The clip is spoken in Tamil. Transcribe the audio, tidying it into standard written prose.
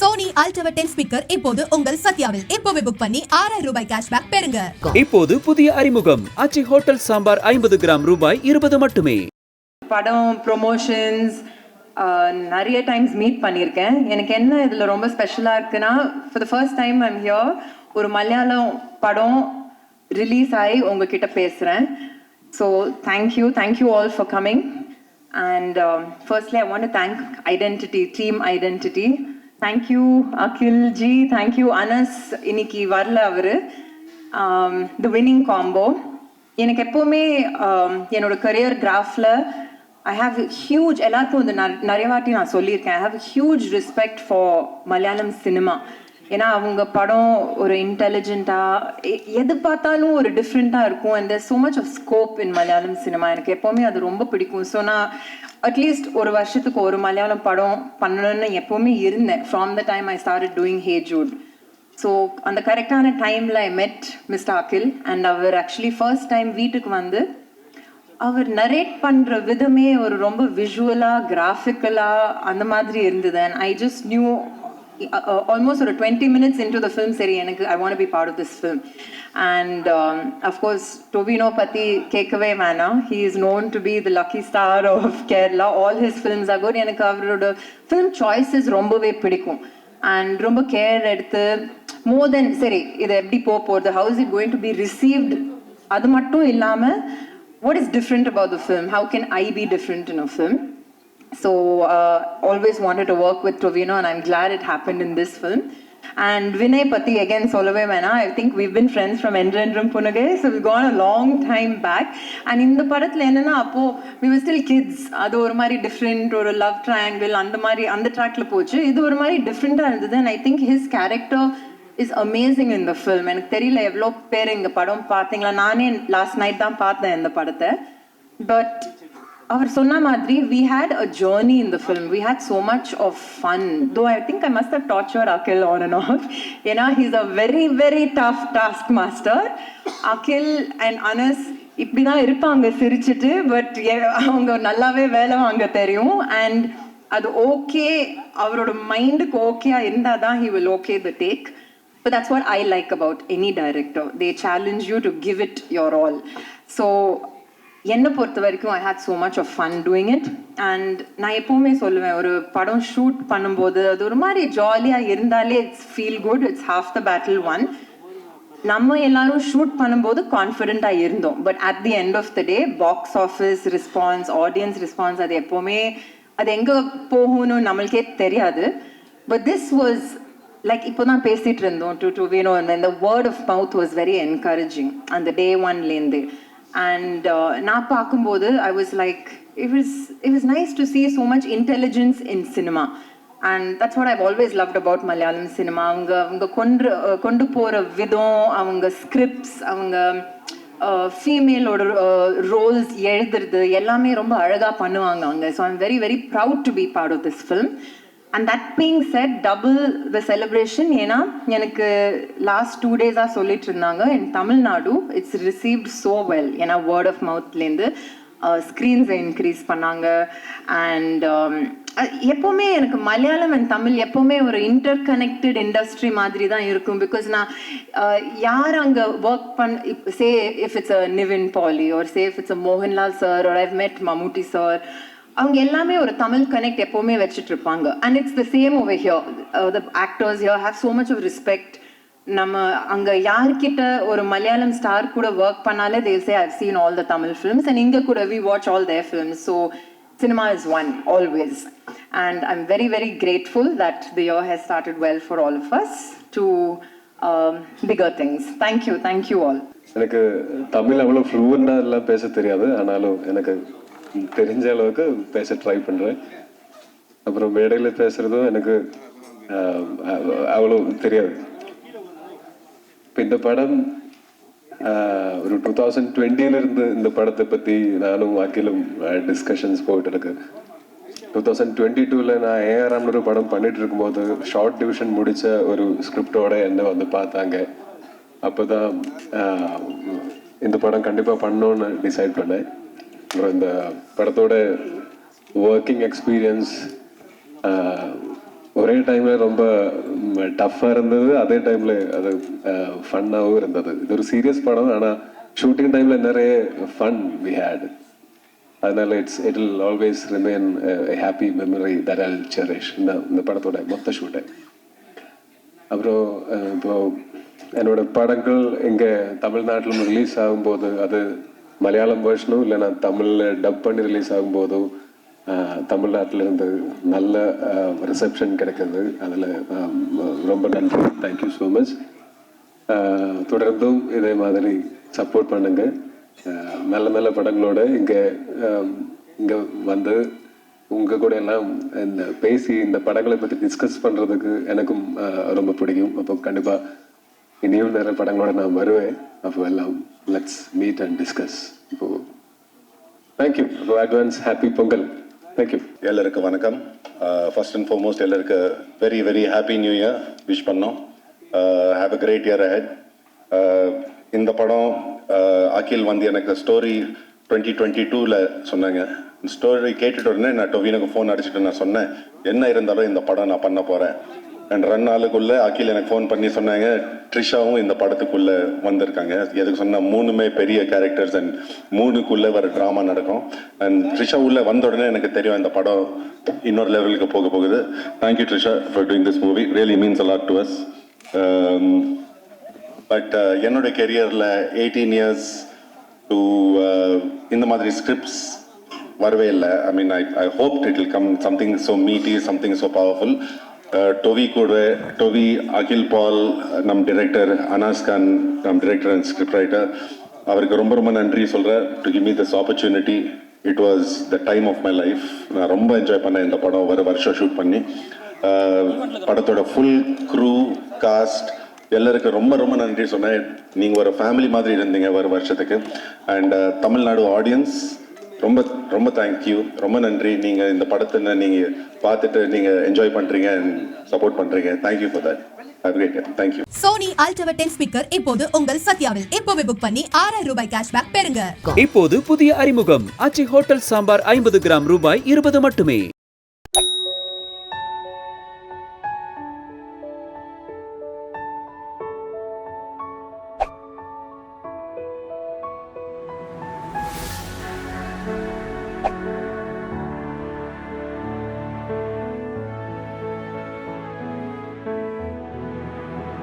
சோனி அல்ட்ரா 10 ஸ்பீக்கர் இப்போது உங்கள் சத்யாவில் இப்போவே புக் பண்ணி 6000 ரூபாய் கேஷ்பேக் பெறுங்க. இப்போது புதிய அறிமுகம் ஆச்சி ஹோட்டல் சாம்பார் 50 கிராம் ரூபாய் 20 மட்டுமே. படம் ப்ரொமோஷன்ஸ் நிறைய டைம்ஸ் மீட் பண்ணியிருக்கேன். எனக்கு என்ன இதில் ரொம்ப ஸ்பெஷலாக இருக்குன்னா, for the first time I'm here ஒரு மலையாளம் படம் ரிலீஸ் ஆகி உங்ககிட்ட பேசுகிறேன். So thank you all for coming. And firstly I want to thank identity, team identity. Thank you Akhil ji, thank you Anas. இன்னைக்கு வரல அவர். The winning combo. எனக்கு எப்போவுமே என்னோட கரியர் கிராஃபில் ஐ ஹாவ் ஹியூஜ், எல்லாருக்கும் வந்து நிறைய வாட்டி நான் சொல்லியிருக்கேன், I have huge respect for Malayalam cinema. ஏன்னா அவங்க படம் ஒரு இன்டெலிஜென்ட்டாக எது பார்த்தாலும் ஒரு டிஃப்ரெண்ட்டாக இருக்கும். And there so much of scope in Malayalam cinema. எனக்கு எப்போவுமே அது ரொம்ப பிடிக்கும். ஸோ நான் அட்லீஸ்ட் ஒரு வருஷத்துக்கு ஒரு மலையாளம் படம் பண்ணணும்னு எப்போவுமே இருந்தேன், from the time I started doing hey Jude. So அந்த கரெக்டான டைமில் I met mister Akhil. And அவர் ஆக்சுவலி ஃபர்ஸ்ட் டைம் வீட்டுக்கு வந்து அவர் நரேட் பண்ணுற விதமே ஒரு ரொம்ப விஷுவலாக கிராஃபிக்கலாக அந்த மாதிரி இருந்தது. And I just new almost ஒரு 20 minutes into the film சரி எனக்கு I want to be part of this film. And of course Tovino பத்தி கேட்கவே வேணாம். He is known to be the lucky star of Kerala. All his films are good. எனக்கு அவரோட film choices ரொம்பவே பிடிக்கும். And ரொம்ப கேர் எடுத்து more than சரி இது எப்படி போகுது, how is it going to be received, அது மட்டும் இல்லாமல் what is different about the film, how can I be different in a film. So always wanted to work with Tovino and I'm glad it happened in this film. And Vinay patti again solave vena, I think we've been friends from Endrendrum Punagai, so we've gone a long time back. And in the padathla enna appo we were still kids, adu or mari different or a love triangle and mari and the track la pochu idu or mari different ah irundhu. And I think his character is amazing in the film. And theriyala evlo per inga padam pathingala, naane last night dhaan paathen indha padatha. But அவர் சொன்ன மாதிரி we had a journey in the film. We had so much of fun. Though I think I must have tortured Akhil on and off. ஏன்னா he's a very very tough task master. Akhil and Anas இப்படி தான் இருப்பாங்க சிரிச்சிட்டு, பட் அவங்க நல்லாவே வேலை வாங்க தெரியும். அண்ட் அது ஓகே, அவரோட மைண்டுக்கு ஓகேயா இருந்தால் தான் he will okay the take. But that's what I like about any director. They challenge you to give it your all. So என்னை பொறுத்த வரைக்கும் I had so much of fun doing it. And நான் எப்போவுமே சொல்லுவேன், ஒரு படம் ஷூட் பண்ணும்போது அது ஒரு மாதிரி ஜாலியாக இருந்தாலே it's feel good, it's half the battle won. நம்ம எல்லாரும் ஷூட் பண்ணும்போது கான்ஃபிடென்ட்டாக இருந்தோம், but at the end of the day box office response, audience response, அது எப்போவுமே அது எங்கே போகணும்னு நம்மளுக்கே தெரியாது. பட் திஸ் வாஸ் லைக் இப்போ தான் பேசிகிட்டு இருந்தோம் டு வேணும், இந்த word of mouth was very encouraging அந்த டே ஒன்லேருந்து. And நான் பார்க்கும்போது I was like, it was nice to see so much intelligence in cinema. And that's what I've always loved about Malayalam cinema. அவங்க கொண்டு போகிற விதம், அவங்க ஸ்கிரிப்ட்ஸ், அவங்க ஃபீமேலோட ரோல்ஸ் எழுதுறது எல்லாமே ரொம்ப அழகாக பண்ணுவாங்க அவங்க. So I'm very very proud to be part of this film. And that being said, double the celebration. ஏன்னா எனக்கு லாஸ்ட் 2 days சொல்லிட்டு இருந்தாங்க, in Tamil Nadu it's received so well. ஏன்னா வேர்ட் ஆஃப் மவுத்லேருந்து ஸ்க்ரீன்ஸை இன்க்ரீஸ் பண்ணாங்க. அண்ட் எப்போவுமே எனக்கு மலையாளம் அண்ட் தமிழ் எப்போவுமே ஒரு இன்டர் கனெக்டட் இண்டஸ்ட்ரி மாதிரி தான் இருக்கும். பிகாஸ் நான் யார் அங்கே work say if it's a Nivin Pauly or say if it's a Mohanlal sir or I've met Mammootty sir, அவங்க எல்லாமே ஒரு தமிழ் கனெக்ட் எப்போவுமே வச்சுட்டு இருப்பாங்க. And it's the same over here. The actors here have so much of respect. நம்ம அங்கே யார்கிட்ட ஒரு மலையாளம் ஸ்டார் கூட ஒர்க் பண்ணாலே they say I've seen all the Tamil films, and இங்கே கூட we watch all their films. So cinema is one always. And I'm very very grateful that the year has started well for all of us to bigger things. Thank you all. எனக்கு தமிழ் அவ்வளோ ஃப்ளூவெண்டாக எல்லாம் பேச தெரியாது, ஆனாலும் எனக்கு தெரிஞ்ச அளவுக்கு பேச ட்ரை பண்ணுறேன். அப்புறம் மேடையில் பேசுகிறதும் எனக்கு அவ்வளோ தெரியாது. இப்போ இந்த படம் ஒரு 2020 இந்த படத்தை பற்றி நானும் அகிலும் டிஸ்கஷன்ஸ் போயிட்டு இருக்கு. 2022 நான் ஏஆர்ஆம்னு ஒரு படம் பண்ணிட்டு இருக்கும்போது ஷார்ட் டிவிஷன் முடித்த ஒரு ஸ்கிரிப்டோட என்னை வந்து பார்த்தாங்க. அப்போ தான் இந்த படம் கண்டிப்பாக பண்ணணும்னு டிசைட் பண்ணேன். இந்த படத்தோட ஒர்க்கிங் எக்ஸ்பீரியன்ஸ் ஒரே டைம்ல ரொம்ப டஃப்பாக இருந்தது, அதே டைம்ல அது ஃபன்னாகவும் இருந்தது. இது ஒரு சீரியஸ் படம், ஆனால் ஷூட்டிங் டைம்ல நிறைய ஃபன் வி ஹேட். அதனால it will always remain happy memory that Jal cherish இந்த படத்தோட மொத்த ஷூட்டை. அப்புறம் இப்போ என்னோட படங்கள் இங்கே தமிழ்நாட்டில் ரிலீஸ் ஆகும்போது அது மலையாளம் வேர்ஷனும் இல்லைன்னா தமிழில் டப் பண்ணி ரிலீஸ் ஆகும்போதும் தமிழ்நாட்டில் இருந்து நல்ல ரிசப்ஷன் கிடைக்குது. அதில் ரொம்ப நன்றி, தேங்க்யூ ஸோ மச். தொடர்ந்தும் இதே மாதிரி சப்போர்ட் பண்ணுங்க. நல்ல நல்ல படங்களோட இங்கே வந்து உங்கள் கூட எல்லாம் இந்த பேசி இந்த படங்களை பற்றி டிஸ்கஸ் பண்ணுறதுக்கு எனக்கும் ரொம்ப பிடிக்கும். அப்போ கண்டிப்பாக இனியும் நிறைய படங்களோட நான் வருவேன். அப்போ எல்லாம் லெட்ஸ் மீட் அண்ட் டிஸ்கஸ். இப்போ தேங்க்யூ. அப்போ அட்வான்ஸ் ஹாப்பி பொங்கல். தேங்க்யூ. எல்லாருக்கும் வணக்கம். ஃபர்ஸ்ட் அண்ட் ஃபார்மோஸ்ட் எல்லாருக்கு very very happy new year wish பண்ணோம். Have a great year ahead. இந்த படம் அகில் வந்து எனக்கு ஸ்டோரி 2022 சொன்னாங்க. ஸ்டோரி கேட்டுட்டு உடனே நான் டொவினுக்கு ஃபோன் அடிச்சுட்டு நான் சொன்னேன், என்ன இருந்தாலும் இந்த படம் நான் பண்ண போகிறேன். அண்ட் 2 நாளுக்குள்ளே அகில் எனக்கு ஃபோன் பண்ணி சொன்னாங்க, ட்ரிஷாவும் இந்த படத்துக்குள்ளே வந்திருக்காங்க. எதுக்கு சொன்னால் 3மே பெரிய கேரக்டர்ஸ் அண்ட் 3க்குள்ளே வர ட்ராமா நடக்கும். அண்ட் ட்ரிஷா உள்ளே வந்த உடனே எனக்கு தெரியும் இந்த படம் இன்னொரு லெவலுக்கு போகுது. Thank you Trisha for doing this movie, really means a lot to us. But என்னுடைய கெரியரில் 18 இயர்ஸ் டு இந்த மாதிரி ஸ்கிரிப்ட்ஸ் வரவே இல்லை. I mean I hope it will come something so meaty, something so powerful. டொவி, அகில் பால் நம் டிரெக்டர், அனாஸ் கான் நம் டிரெக்டர் அண்ட் ஸ்கிரிப்ட் ரைட்டர், அவருக்கு ரொம்ப ரொம்ப நன்றி சொல்கிறேன் to give me this opportunity. It was the time of my life. நான் ரொம்ப என்ஜாய் பண்ணேன் இந்த படம் வருஷம் ஷூட் பண்ணி. படத்தோட ஃபுல் க்ரூ காஸ்ட் எல்லாருக்கும் ரொம்ப ரொம்ப நன்றி சொன்னேன். நீங்கள் ஒரு ஃபேமிலி மாதிரி இருந்தீங்க வருஷத்துக்கு. அண்ட் தமிழ்நாடு ஆடியன்ஸ் ரொம்ப ரொம்ப தேங்க்யூ, ரொம்ப நன்றி. நீங்கள் இந்த படத்தை நீங்கள் பார்த்துட்டு நீங்கள் என்ஜாய் பண்ணுறீங்க அண்ட் சப்போர்ட் பண்ணுறீங்க. Thank you for that. Have a great day. Thank you. Sony Ultra 10 speaker இப்போது உங்கள் சத்யாவில். இப்போவே புக் பண்ணி 6000 ரூபாய் கேஷ்பேக் பெறுங்க. இப்போது புதிய அறிமுகம் ஆச்சி ஹோட்டல் சாம்பார் 50 கிராம் ரூபாய் 20 மட்டுமே.